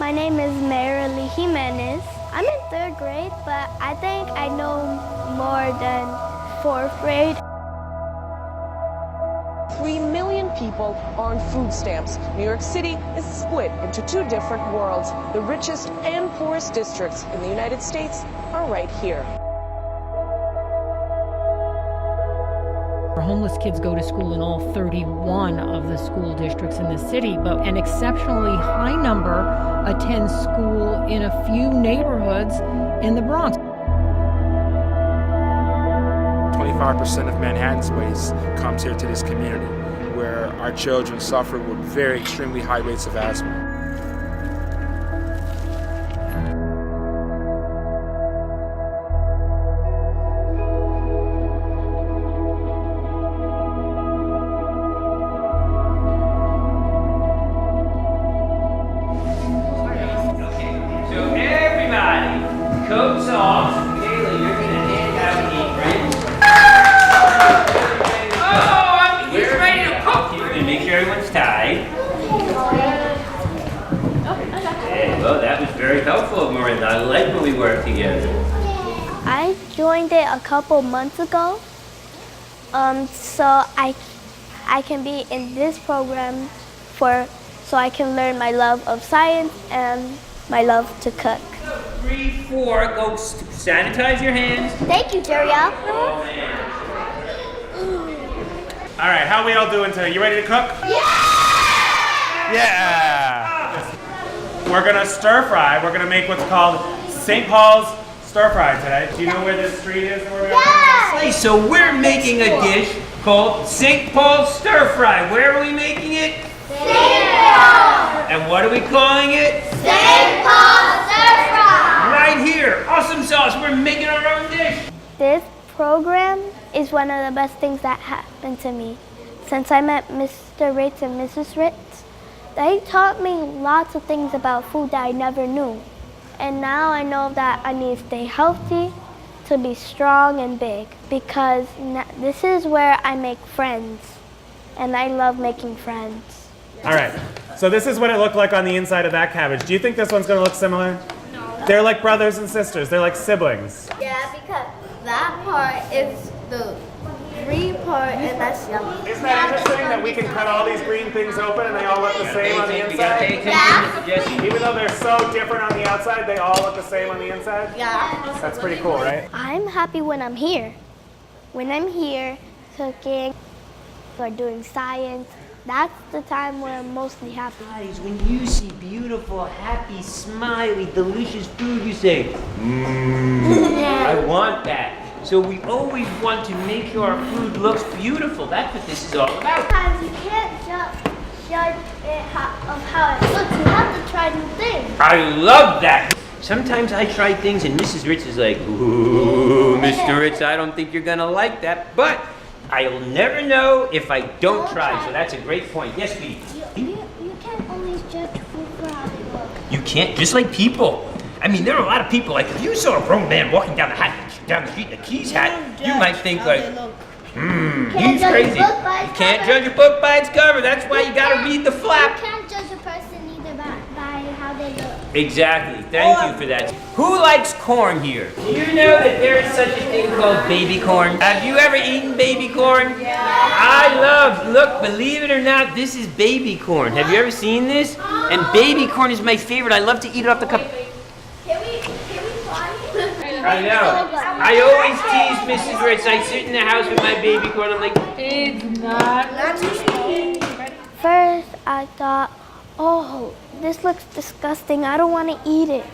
My name is Marilee Jimenez. I'm in 3rd grade, but I think I know more than 4th grade. 3 million people are on food stamps. New York City is split into 2 different worlds. The richest and poorest districts in the United States are right here. Homeless kids go to school in all 31 of the school districts in the city, but an exceptionally high number attend school in a few neighborhoods in the Bronx. 25% of Manhattan's waste comes here to this community, where our children suffer with very extremely high rates of asthma. Coats off. Kayla, you're going to hand out aprons. Oh, he's ready to cook. You're going to make sure everyone's tied. Okay, well, that was very helpful, Miranda. I like when we work together. I joined it a couple months ago, so I can be in this program so I can learn my love of science and my love to cook. 3, 4, go sanitize your hands. Thank you, Jeriel. Oh, man. All right, how are we all doing today? You ready to cook? Yeah! Yeah! We're gonna stir fry. We're gonna make what's called St. Paul's stir fry today. Do you know where this street is? Hey, so we're making a dish called St. Paul's stir fry. Where are we making it? St. Paul! And what are we calling it? St. Paul's stir fry! Right here. Awesome sauce. We're making our own dish. This program is one of the best things that happened to me. Since I met Mr. Ritz and Mrs. Ritz, they taught me lots of things about food that I never knew. And now I know that I need to stay healthy, to be strong and big, because this is where I make friends. And I love making friends. All right, so this is what it looked like on the inside of that cabbage. Do you think this one's gonna look similar? No. They're like brothers and sisters. They're like siblings. Yeah, because that part is the green part and that's yellow. Isn't that interesting that we can cut all these green things open and they all look the same on the inside? Yeah. Even though they're so different on the outside, they all look the same on the inside? Yeah. That's pretty cool, right? I'm happy when I'm here. When I'm here cooking or doing science, that's the time where I'm mostly happy. Guys, when you see beautiful, happy, smiley, delicious food, you say, I want that. So we always want to make sure our food looks beautiful. That's what this is all about. Sometimes you can't just judge it of how it looks. You have to try new things. I love that. Sometimes I try things and Mrs. Ritz is like, ooh, Mr. Ritz, I don't think you're gonna like that. But I'll never know if I don't try. So that's a great point. Yes, Pete? You can't always judge food for how they look. You can't, just like people. I mean, there are a lot of people, like if you saw a grown man walking down the street in a Keys hat, you might think like, he's crazy. You can't judge a book by its cover. That's why you gotta read the flap. You can't judge a person either by how they look. Exactly. Thank you for that. Who likes corn here? Do you know that there is such a thing called baby corn? Have you ever eaten baby corn? Yeah. Look, believe it or not, this is baby corn. Have you ever seen this? And baby corn is my favorite. I love to eat it off the cup. I know. I always tease Mrs. Ritz. I sit in the house with my baby corn. I'm like, it's not. First, I thought, oh, this looks disgusting. I don't want to eat it.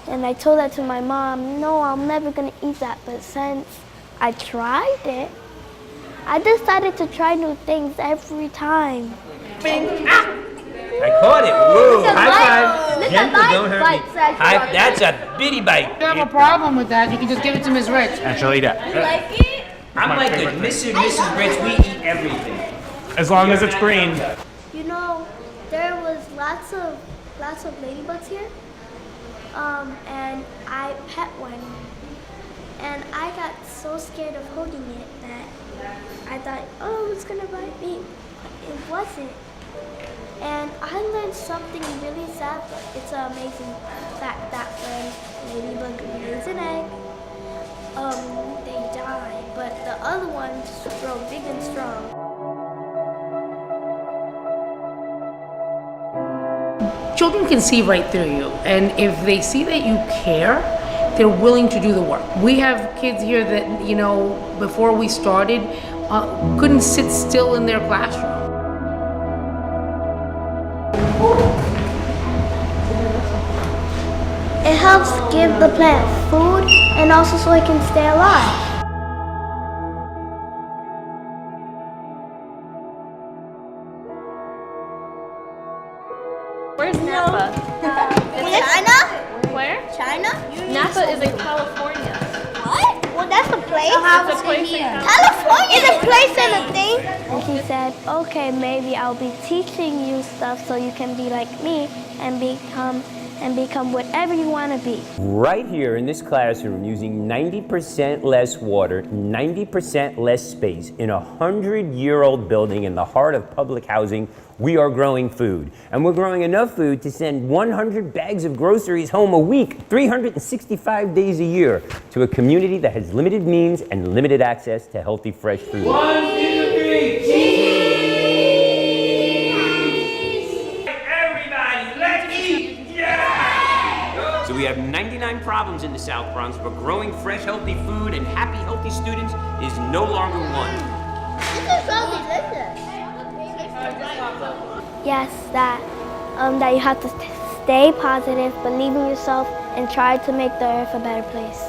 And I told that to my mom. No, I'm never going to eat that. But since I tried it, I decided to try new things every time. Bing. Ah! I caught it. Whoa, high five. Gentle, don't hurt me. That's a bitty bite. If you have a problem with that, you can just give it to Ms. Ritz. Actually, that. I'm like a Mrs. Ritz. We eat everything. As long as it's green. You know, there was lots of ladybugs here, and I pet one, and I got so scared of holding it that I thought, oh, it's gonna bite me. It wasn't. And I learned something really sad, but it's an amazing fact that when ladybug lays an egg, they die, but the other ones grow big and strong. Children can see right through you, and if they see that you care, they're willing to do the work. We have kids here that, you know, before we started, couldn't sit still in their classroom. It helps give the plant food and also so it can stay alive. Where's Napa? China? Where? China? Napa is in California. What? Well, that's a place. It's a place in California is a place and a thing. And he said, okay, maybe I'll be teaching you stuff so you can be like me and become whatever you want to be. Right here in this classroom, using 90% less water, 90% less space, in a 100-year-old building in the heart of public housing, we are growing food. And we're growing enough food to send 100 bags of groceries home a week, 365 days a year, to a community that has limited means and limited access to healthy, fresh food. 1, 2, 3, cheese! Everybody, let's eat! Yeah! So we have 99 problems in the South Bronx, but growing fresh, healthy food and happy, healthy students is no longer one. This is so delicious. Yes, that you have to stay positive, believe in yourself, and try to make the earth a better place.